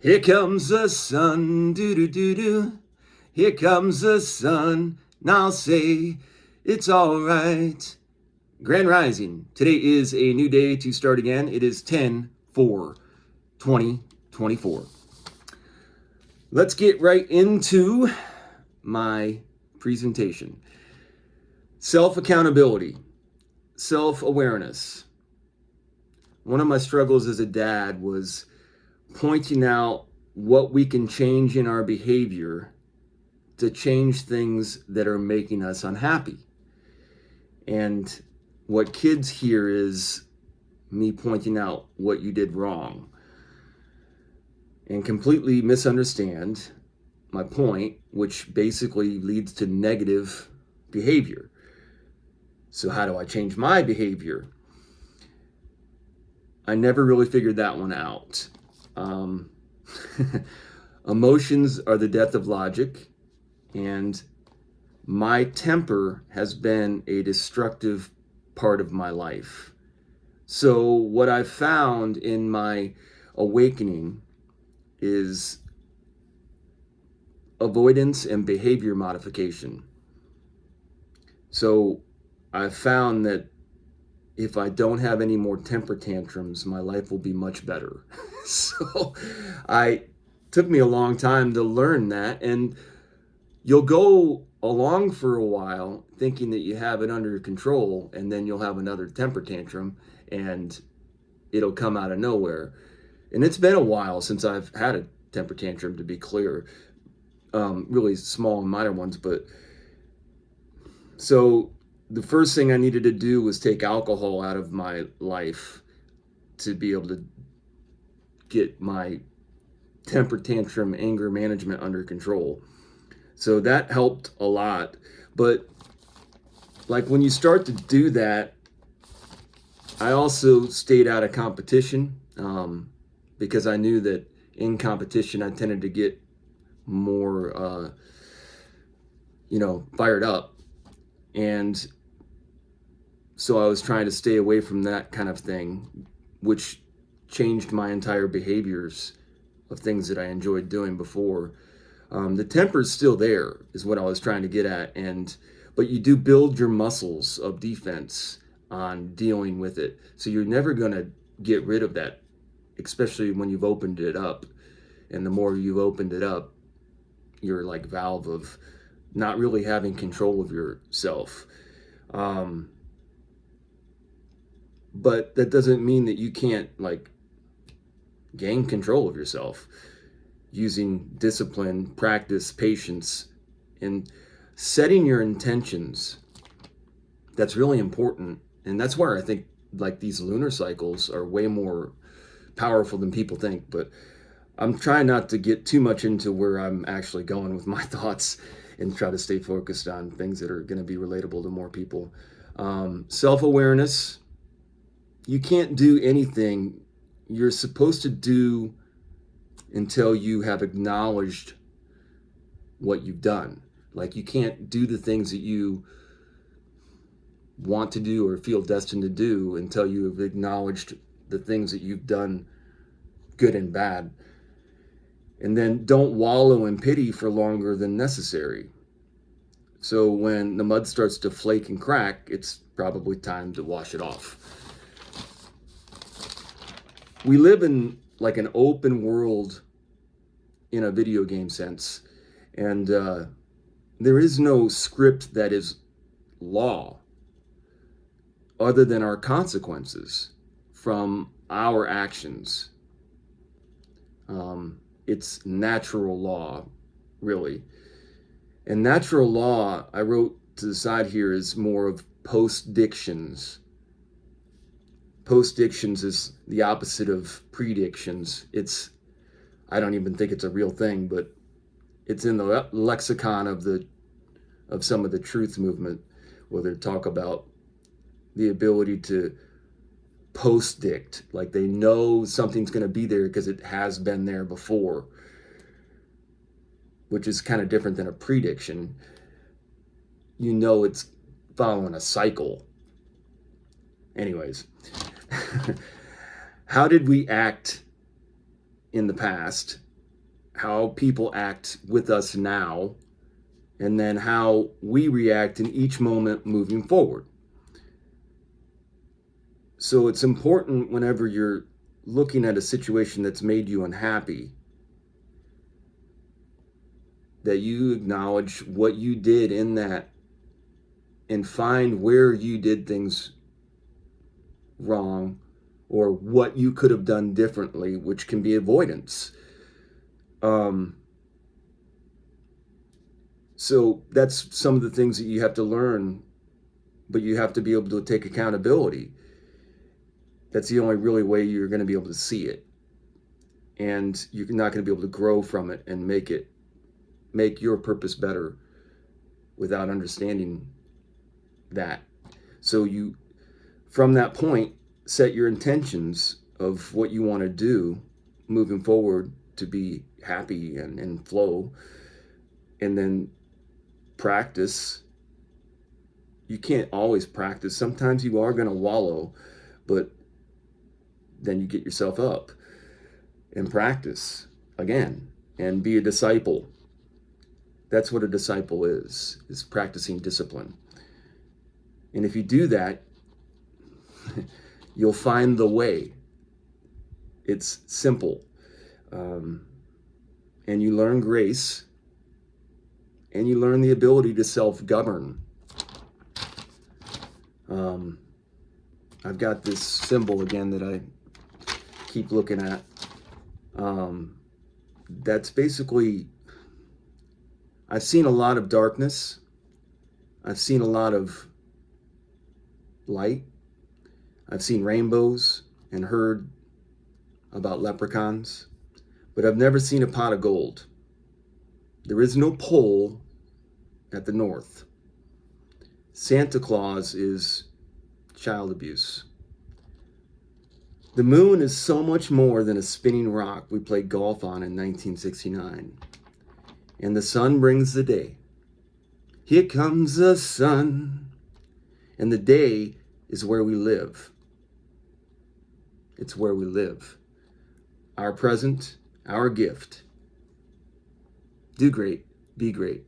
Here comes the sun, doo doo doo doo. Here comes the sun, and I'll say it's all right. Grand Rising. Today is a new day to start again. It is 10/4/2024. Let's get right into my presentation. Self-accountability, self-awareness. One of my struggles as a dad was pointing out what we can change in our behavior to change things that are making us unhappy. And what kids hear is me pointing out what you did wrong and completely misunderstand my point, which basically leads to negative behavior. So how do I change my behavior? I never really figured that one out. Emotions are the death of logic, and my temper has been a destructive part of my life. So what I've found in my awakening is avoidance and behavior modification. So I've found that if I don't have any more temper tantrums, my life will be much better. So took me a long time to learn that, and you'll go along for a while thinking that you have it under control, and then you'll have another temper tantrum and it'll come out of nowhere. And it's been a while since I've had a temper tantrum, to be clear. Really small and minor ones, but so the first thing I needed to do was take alcohol out of my life to be able to get my temper tantrum anger management under control. So that helped a lot. But like when you start to do that, I also stayed out of competition because I knew that in competition I tended to get more, fired up. And so I was trying to stay away from that kind of thing, which changed my entire behaviors of things that I enjoyed doing before. The temper's still there, is what I was trying to get at, but you do build your muscles of defense on dealing with it. So you're never going to get rid of that, especially when you've opened it up. And the more you've opened it up, your like valve of not really having control of yourself. But that doesn't mean that you can't like gain control of yourself using discipline, practice, patience, and setting your intentions. That's really important. And that's where I think like these lunar cycles are way more powerful than people think. But I'm trying not to get too much into where I'm actually going with my thoughts and try to stay focused on things that are going to be relatable to more people. Self-awareness. You can't do anything you're supposed to do until you have acknowledged what you've done. Like you can't do the things that you want to do or feel destined to do until you have acknowledged the things that you've done, good and bad. And then don't wallow in pity for longer than necessary. So when the mud starts to flake and crack, it's probably time to wash it off. We live in like an open world in a video game sense, and there is no script that is law other than our consequences from our actions. It's natural law, really. And natural law, I wrote to the side here, is more of postdictions. Postdictions is the opposite of predictions. I don't even think it's a real thing, but it's in the lexicon of some of the truth movement, where they talk about the ability to postdict, like they know something's going to be there because it has been there before, which is kind of different than a prediction. It's following a cycle. Anyways, how did we act in the past how people act with us now, and then how we react in each moment moving forward. So it's important whenever you're looking at a situation that's made you unhappy that you acknowledge what you did in that and find where you did things wrong or what you could have done differently, which can be avoidance. So that's some of the things that you have to learn, but you have to be able to take accountability. That's the only really way you're going to be able to see it. And you're not going to be able to grow from it and make your purpose better without understanding that. So you, from that point, set your intentions of what you want to do moving forward to be happy and flow, and then practice. You can't always practice. Sometimes you are going to wallow, but then you get yourself up and practice again and be a disciple. That's what a disciple is practicing discipline. And if you do that, you'll find the way. It's simple. And you learn grace, and you learn the ability to self-govern. I've got this symbol again that I keep looking at. That's basically, I've seen a lot of darkness. I've seen a lot of light. I've seen rainbows and heard about leprechauns, but I've never seen a pot of gold. There is no pole at the north. Santa Claus is child abuse. The moon is so much more than a spinning rock we played golf on in 1969. And the sun brings the day. Here comes the sun. And the day is where we live. It's where we live. Our present, our gift. Do great, be great.